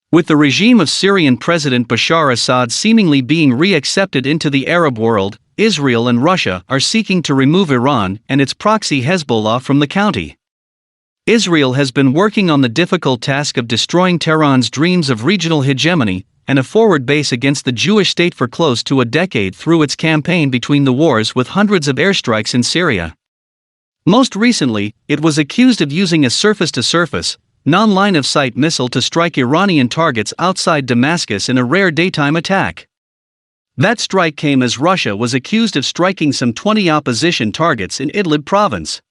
With the regime of Syrian President Bashar Assad seemingly being re-accepted into the Arab world, Israel and Russia are seeking to remove Iran and its proxy Hezbollah from the county. Israel has been working on the difficult task of destroying Tehran's dreams of regional hegemony and a forward base against the Jewish state for close to a decade through its campaign between the wars with hundreds of airstrikes in Syria. Most recently, it was accused of using a surface-to-surface, non-line-of-sight missile to strike Iranian targets outside Damascus in a rare daytime attack. That strike came as Russia was accused of striking some 20 opposition targets in Idlib province.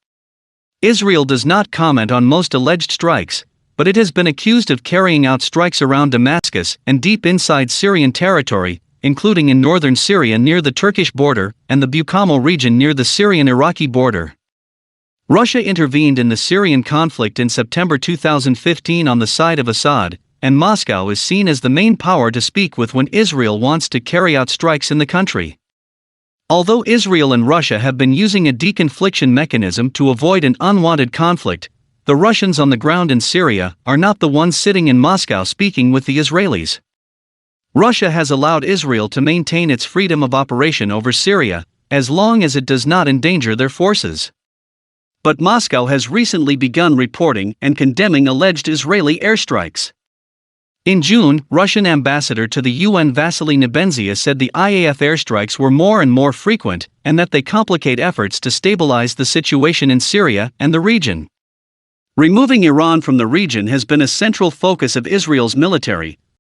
Israel does not comment on most alleged strikes, but it has been accused of carrying out strikes around Damascus and deep inside Syrian territory, including in northern Syria near the Turkish border and the Bukamal region near the Syrian-Iraqi border. Russia intervened in the Syrian conflict in September 2015 on the side of Assad, and Moscow is seen as the main power to speak with when Israel wants to carry out strikes in the country. Although Israel and Russia have been using a deconfliction mechanism to avoid an unwanted conflict, the Russians on the ground in Syria are not the ones sitting in Moscow speaking with the Israelis. Russia has allowed Israel to maintain its freedom of operation over Syria, as long as it does not endanger their forces. But Moscow has recently begun reporting and condemning alleged Israeli airstrikes. In June, Russian ambassador to the UN Vasily Nebenzia said the IAF airstrikes were more and more frequent and that they complicate efforts to stabilize the situation in Syria and the region. Removing Iran from the region has been a central focus of Israel's military,